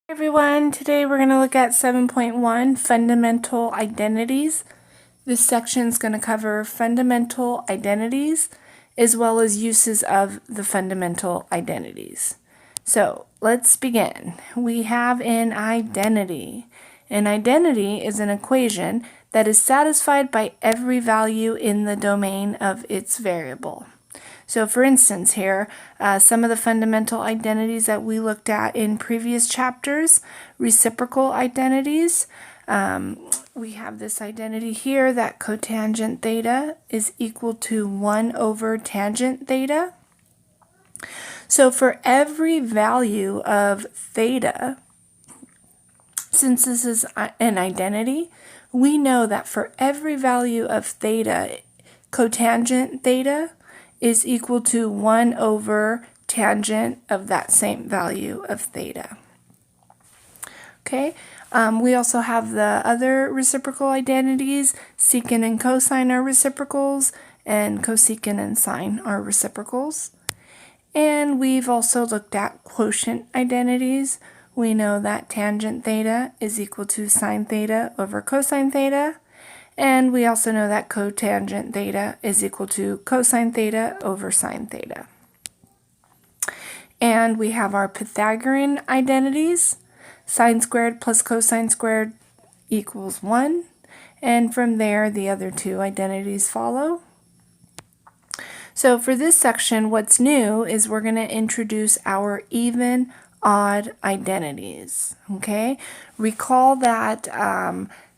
Everyone, today we're going to look at 7.1 Fundamental Identities. This section is going to cover fundamental identities as well as uses of the fundamental identities. So let's begin. We have an identity. An identity is an equation that is satisfied by every value in the domain of its variable. So for instance here, some of the fundamental identities that we looked at in previous chapters, reciprocal identities. We have this identity here that cotangent theta is equal to 1 over tangent theta. So for every value of theta, since this is an identity, we know that for every value of theta, cotangent theta is equal to 1 over tangent of that same value of theta. Okay, we also have the other reciprocal identities. Secant and cosine are reciprocals, and cosecant and sine are reciprocals. And we've also looked at quotient identities. We know that tangent theta is equal to sine theta over cosine theta. And we also know that cotangent theta is equal to cosine theta over sine theta. And we have our Pythagorean identities. Sine squared plus cosine squared equals 1. And from there, the other two identities follow. So for this section, what's new is we're going to introduce our even, odd identities. Okay? Recall that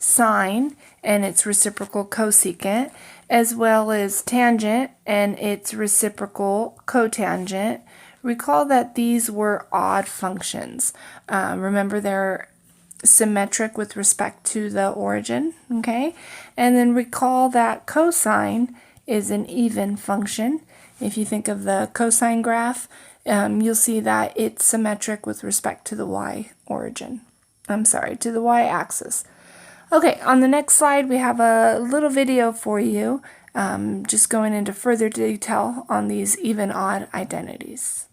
sine and its reciprocal cosecant, as well as tangent and its reciprocal cotangent. Recall that these were odd functions. Remember, they're symmetric with respect to the origin, okay? And then recall that cosine is an even function. If you think of the cosine graph, you'll see that it's symmetric with respect to the to the y-axis. Okay, on the next slide we have a little video for you, just going into further detail on these even-odd identities.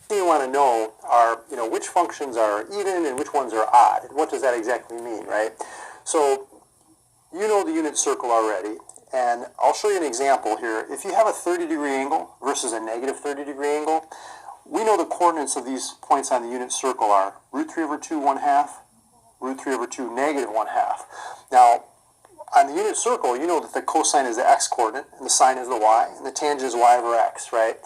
What you want to know are, which functions are even and which ones are odd, and what does that exactly mean, right? So, you know the unit circle already, and I'll show you an example here. If you have a 30-degree angle versus a negative 30-degree angle, we know the coordinates of these points on the unit circle are root 3 over 2, 1/2, root 3 over 2, negative 1/2. Now, on the unit circle, you know that the cosine is the x-coordinate, and the sine is the y, and the tangent is y over x, right?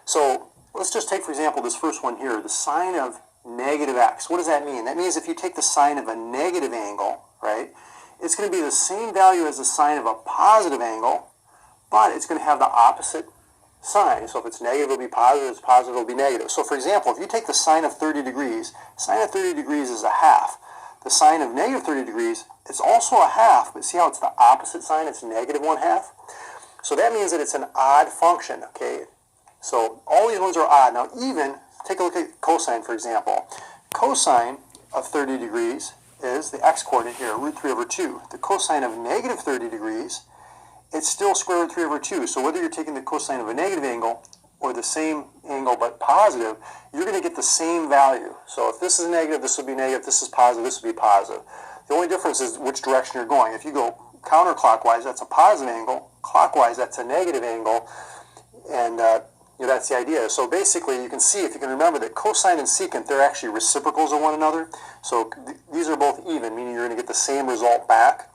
So, let's just take, for example, this first one here, the sine of negative x. What does that mean? That means if you take the sine of a negative angle, right, it's going to be the same value as the sine of a positive angle, but it's going to have the opposite sign. So if it's negative, it'll be positive. If it's positive, it'll be negative. So for example, if you take the sine of 30 degrees, sine of 30 degrees is a half. The sine of negative 30 degrees, it's also a half, but see how it's the opposite sign? It's negative 1/2. So that means that it's an odd function, okay? So all these ones are odd. Now even, take a look at cosine, for example. Cosine of 30 degrees is the x-coordinate here, root 3 over 2. The cosine of negative 30 degrees, it's still square root 3 over 2. So whether you're taking the cosine of a negative angle or the same angle but positive, you're going to get the same value. So if this is negative, this will be negative. If this is positive, this will be positive. The only difference is which direction you're going. If you go counterclockwise, that's a positive angle. Clockwise, that's a negative angle. And that's the idea. So basically, you can see, if you can remember, that cosine and secant, they're actually reciprocals of one another. So these are both even, meaning you're going to get the same result back.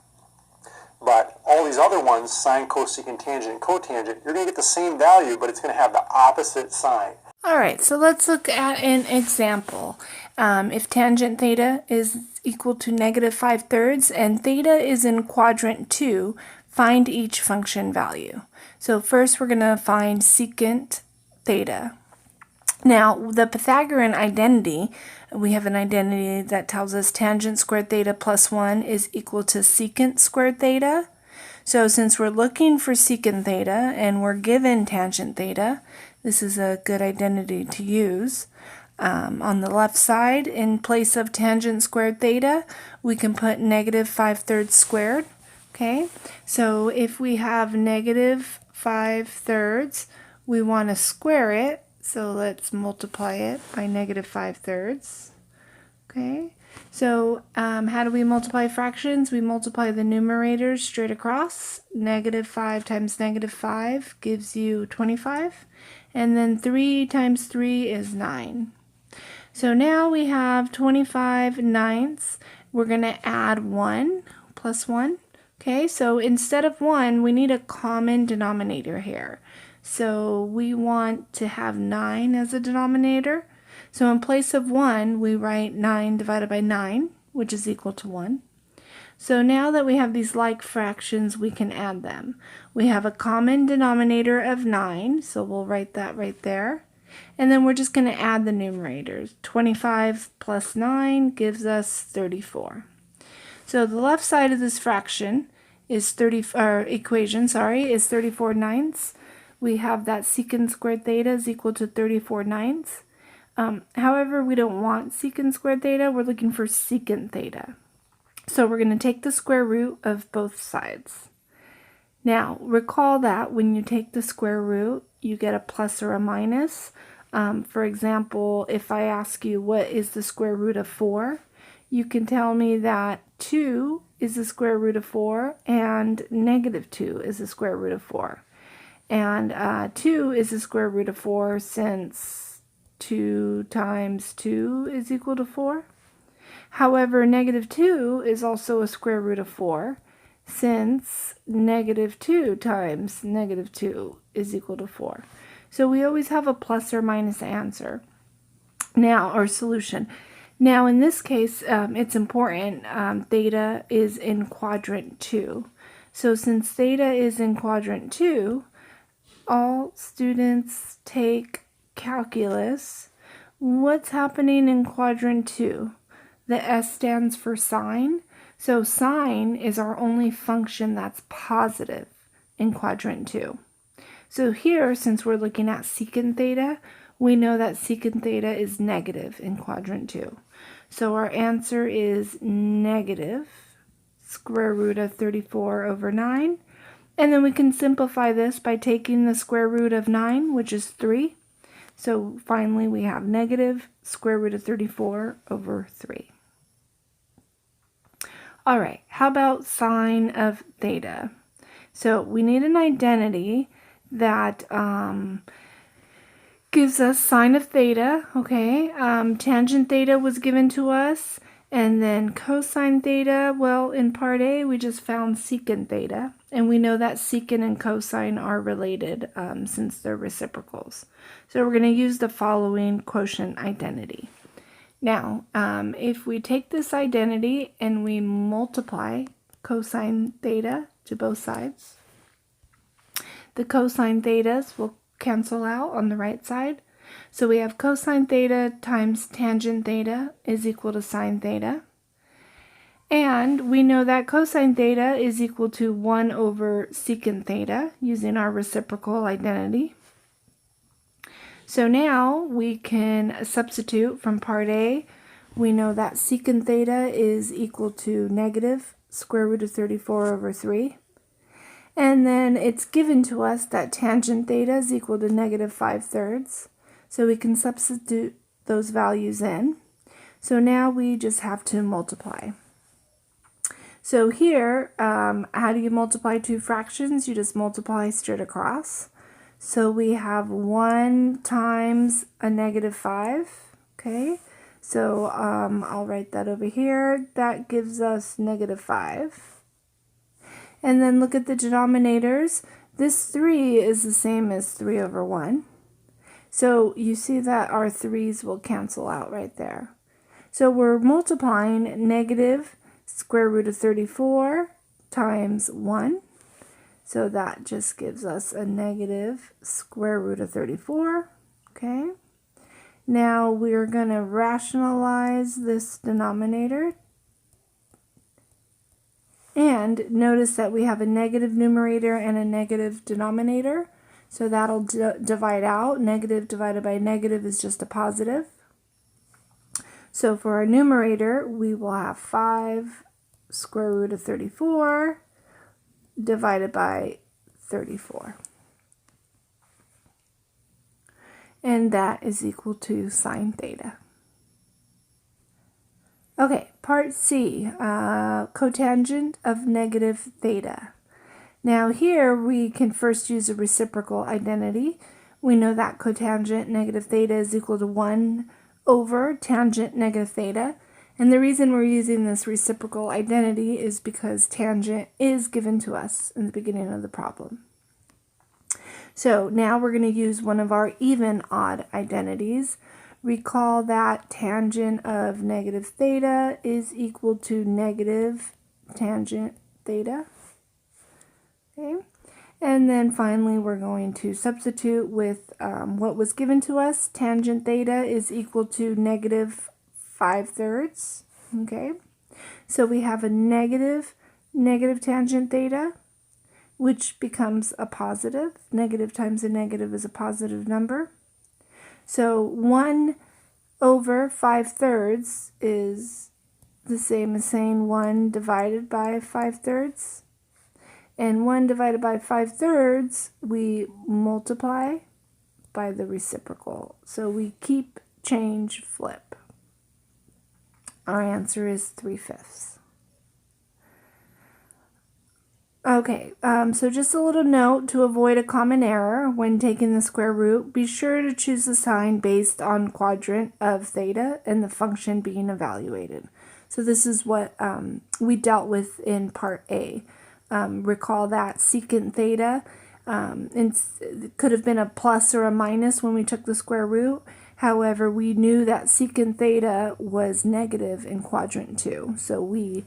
But all these other ones, sine, cosecant, tangent, and cotangent, you're going to get the same value, but it's going to have the opposite sign. All right, so let's look at an example. If tangent theta is equal to negative 5/3 and theta is in quadrant 2, find each function value. So first we're going to find secant theta. Now, the Pythagorean identity, we have an identity that tells us tangent squared theta plus 1 is equal to secant squared theta. So since we're looking for secant theta and we're given tangent theta, this is a good identity to use. On the left side, in place of tangent squared theta, we can put negative 5/3 squared. Okay, so if we have negative 5/3, we want to square it. So let's multiply it by negative 5/3. Okay, so how do we multiply fractions? We multiply the numerators straight across. Negative 5 times negative 5 gives you 25. And then 3 times 3 is 9. So now we have 25 ninths. We're going to add 1 plus 1. Okay, so instead of 1, we need a common denominator here. So we want to have 9 as a denominator. So in place of 1, we write 9 divided by 9, which is equal to 1. So now that we have these like fractions, we can add them. We have a common denominator of 9, so we'll write that right there. And then we're just going to add the numerators. 25 plus 9 gives us 34. So the left side of this fraction is equation is 34 ninths. We have that secant squared theta is equal to 34 ninths. However, we don't want secant squared theta. We're looking for secant theta. So we're going to take the square root of both sides. Now, recall that when you take the square root, you get a plus or a minus. For example, if I ask you what is the square root of 4, you can tell me that 2 is the square root of 4 and negative 2 is the square root of 4. And 2 is the square root of 4 since 2 times 2 is equal to 4. However, negative 2 is also a square root of 4 since negative 2 times negative 2 is equal to 4. So we always have a plus or minus answer now, or solution. Now in this case, it's important, theta is in quadrant 2. So since theta is in quadrant 2, all students take calculus. What's happening in quadrant 2? The S stands for sine. So sine is our only function that's positive in quadrant 2. So here, since we're looking at secant theta, we know that secant theta is negative in quadrant 2. So our answer is negative square root of 34 over 9. And then we can simplify this by taking the square root of 9, which is 3. So finally we have negative square root of 34 over 3. All right, how about sine of theta? So we need an identity that gives us sine of theta, okay? Tangent theta was given to us, and then cosine theta, well, in part A, we just found secant theta, and we know that secant and cosine are related since they're reciprocals. So we're going to use the following quotient identity. Now, if we take this identity and we multiply cosine theta to both sides, the cosine thetas will cancel out on the right side. So we have cosine theta times tangent theta is equal to sine theta. And we know that cosine theta is equal to 1 over secant theta using our reciprocal identity. So now we can substitute from part A. We know that secant theta is equal to negative square root of 34 over 3. And then it's given to us that tangent theta is equal to negative 5/3. So we can substitute those values in. So now we just have to multiply. So here, how do you multiply two fractions? You just multiply straight across. So we have 1 times a negative 5, okay? So I'll write that over here. That gives us negative 5. And then look at the denominators. This 3 is the same as 3 over 1. So you see that our 3's will cancel out right there. So we're multiplying negative square root of 34 times 1. So that just gives us a negative square root of 34. Okay. Now we're going to rationalize this denominator. And notice that we have a negative numerator and a negative denominator. So that'll divide out. Negative divided by negative is just a positive. So for our numerator, we will have 5 square root of 34 divided by 34. And that is equal to sine theta. Okay, part C, cotangent of negative theta. Now here we can first use a reciprocal identity. We know that cotangent negative theta is equal to 1 over tangent negative theta. And the reason we're using this reciprocal identity is because tangent is given to us in the beginning of the problem. So now we're going to use one of our even-odd identities. Recall that tangent of negative theta is equal to negative tangent theta. Okay. And then finally we're going to substitute with what was given to us. Tangent theta is equal to negative 5/3. Okay. So we have a negative tangent theta, which becomes a positive. Negative times a negative is a positive number. So 1 over 5/3 is the same as saying 1 divided by 5/3. And 1 divided by 5/3, we multiply by the reciprocal. So we keep, change, flip. Our answer is 3/5. Okay, so just a little note to avoid a common error when taking the square root, be sure to choose a sign based on quadrant of theta and the function being evaluated. So this is what we dealt with in part A. Recall that secant theta it could have been a plus or a minus when we took the square root. However, we knew that secant theta was negative in quadrant 2, so we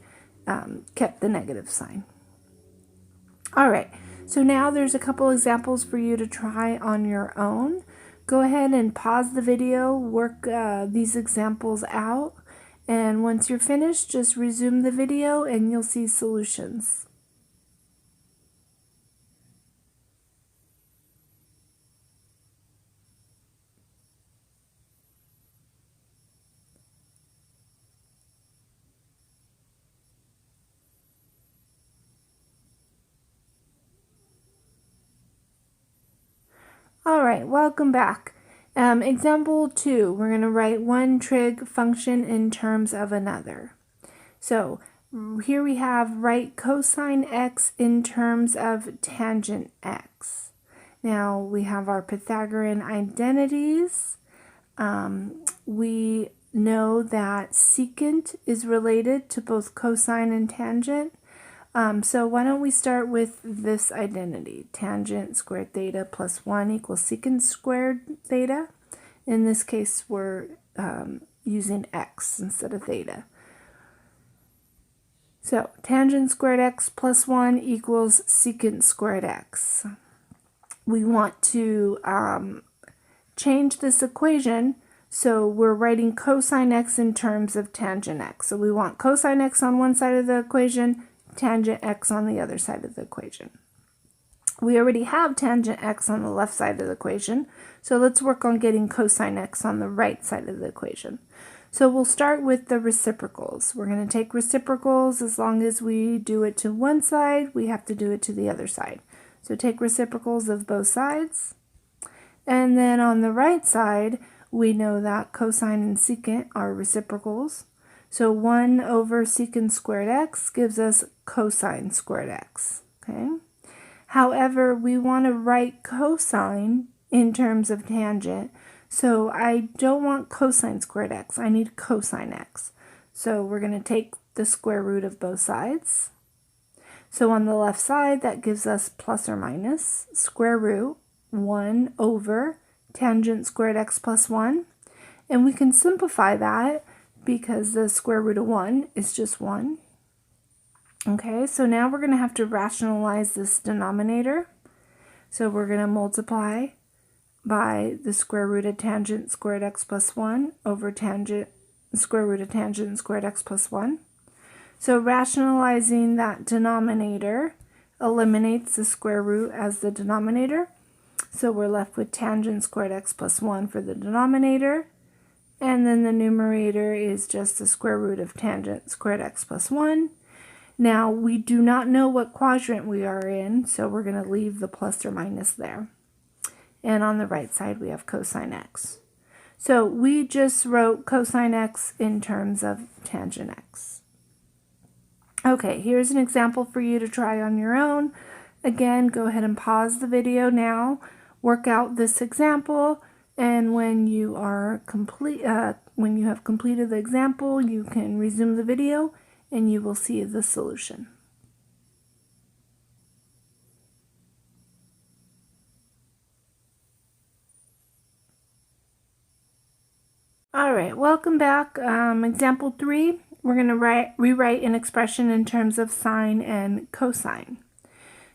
kept the negative sign. All right, so now there's a couple examples for you to try on your own. Go ahead and pause the video, work these examples out, and once you're finished, just resume the video and you'll see solutions. All right, welcome back. Example 2, we're going to write one trig function in terms of another. So here we have write cosine x in terms of tangent x. Now we have our Pythagorean identities. We know that secant is related to both cosine and tangent. So why don't we start with this identity, tangent squared theta plus 1 equals secant squared theta. In this case, we're using x instead of theta. So tangent squared x plus 1 equals secant squared x. We want to change this equation, so we're writing cosine x in terms of tangent x. So we want cosine x on one side of the equation, tangent x on the other side of the equation. We already have tangent x on the left side of the equation, so let's work on getting cosine x on the right side of the equation. So we'll start with the reciprocals. We're going to take reciprocals. As long as we do it to one side, we have to do it to the other side. So take reciprocals of both sides. And then on the right side, we know that cosine and secant are reciprocals. So 1 over secant squared x gives us cosine squared x. Okay. However, we want to write cosine in terms of tangent. So I don't want cosine squared x. I need cosine x. So we're going to take the square root of both sides. So on the left side, that gives us plus or minus square root 1 over tangent squared x plus 1. And we can simplify that because the square root of 1 is just 1. Okay, so now we're going to have to rationalize this denominator. So we're going to multiply by the square root of tangent squared x plus 1 over square root of tangent squared x plus 1. So rationalizing that denominator eliminates the square root as the denominator. So we're left with tangent squared x plus 1 for the denominator. And then the numerator is just the square root of tangent squared x plus 1. Now, we do not know what quadrant we are in, so we're going to leave the plus or minus there. And on the right side, we have cosine x. So we just wrote cosine x in terms of tangent x. Okay, here's an example for you to try on your own. Again, go ahead and pause the video now, work out this example, and when you are when you have completed the example, you can resume the video and you will see the solution. All right, welcome back. Example 3, we're going to rewrite an expression in terms of sine and cosine.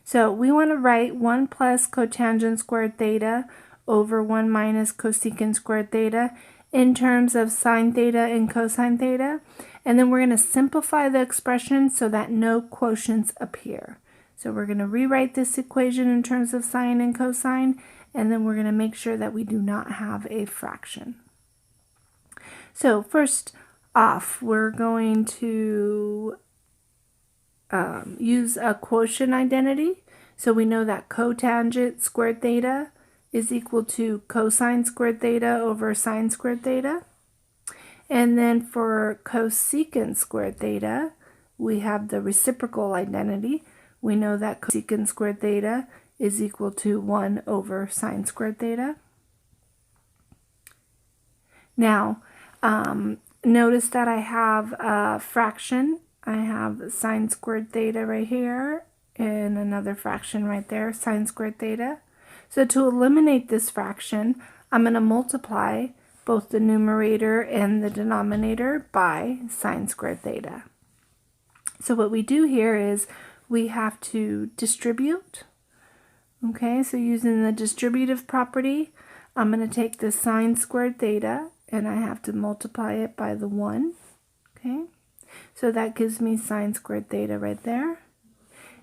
So we want to write 1 plus cotangent squared theta over 1 minus cosecant squared theta in terms of sine theta and cosine theta. And then we're going to simplify the expression so that no quotients appear. So we're going to rewrite this equation in terms of sine and cosine, and then we're going to make sure that we do not have a fraction. So first off, we're going to use a quotient identity. So we know that cotangent squared theta is equal to cosine squared theta over sine squared theta. And then for cosecant squared theta, we have the reciprocal identity. We know that cosecant squared theta is equal to 1 over sine squared theta. Now, notice that I have a fraction. I have sine squared theta right here and another fraction right there, sine squared theta. So to eliminate this fraction, I'm going to multiply both the numerator and the denominator by sine squared theta. So what we do here is we have to distribute. Okay, so using the distributive property, I'm going to take the sine squared theta and I have to multiply it by the 1. Okay, so that gives me sine squared theta right there.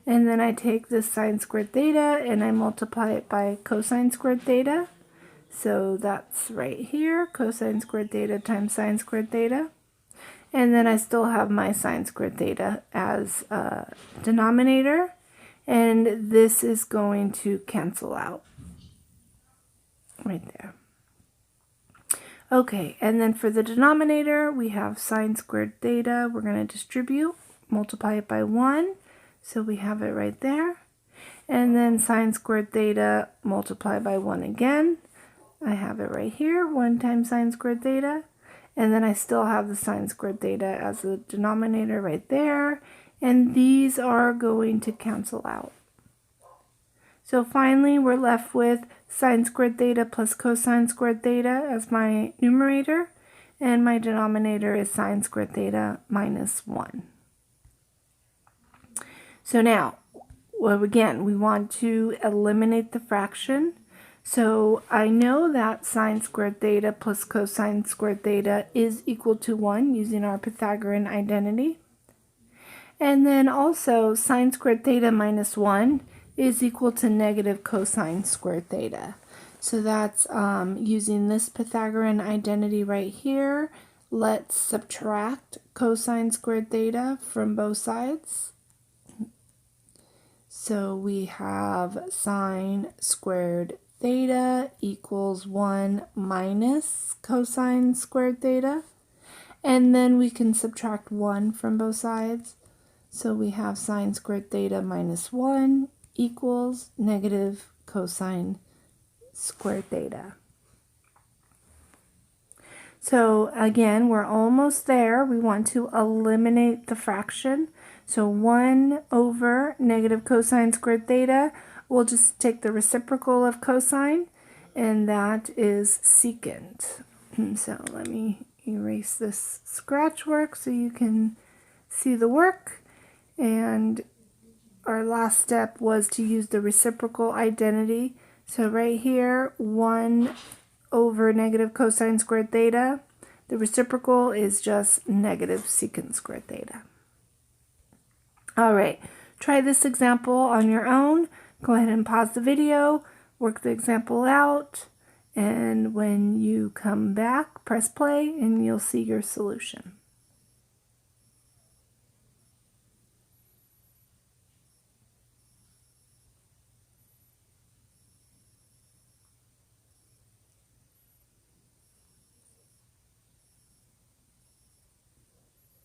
And then I take this sine squared theta and I multiply it by cosine squared theta. So that's right here, cosine squared theta times sine squared theta. And then I still have my sine squared theta as a denominator. And this is going to cancel out right there. Okay, and then for the denominator, we have sine squared theta. We're going to distribute, multiply it by 1. So we have it right there. And then sine squared theta, multiply by 1 again. I have it right here, 1 times sine squared theta. And then I still have the sine squared theta as the denominator right there. And these are going to cancel out. So finally, we're left with sine squared theta plus cosine squared theta as my numerator. And my denominator is sine squared theta minus 1. So now, well, again, we want to eliminate the fraction. So I know that sine squared theta plus cosine squared theta is equal to 1 using our Pythagorean identity. And then also sine squared theta minus 1 is equal to negative cosine squared theta. So that's using this Pythagorean identity right here. Let's subtract cosine squared theta from both sides. So we have sine squared theta equals 1 minus cosine squared theta. And then we can subtract 1 from both sides. So we have sine squared theta minus 1 equals negative cosine squared theta. So again, we're almost there. We want to eliminate the fraction. So 1 over negative cosine squared theta, we'll just take the reciprocal of cosine, and that is secant. So let me erase this scratch work so you can see the work. And our last step was to use the reciprocal identity. So right here, 1 over negative cosine squared theta. The reciprocal is just negative secant squared theta. All right, try this example on your own. Go ahead and pause the video, work the example out, and when you come back, press play and you'll see your solution.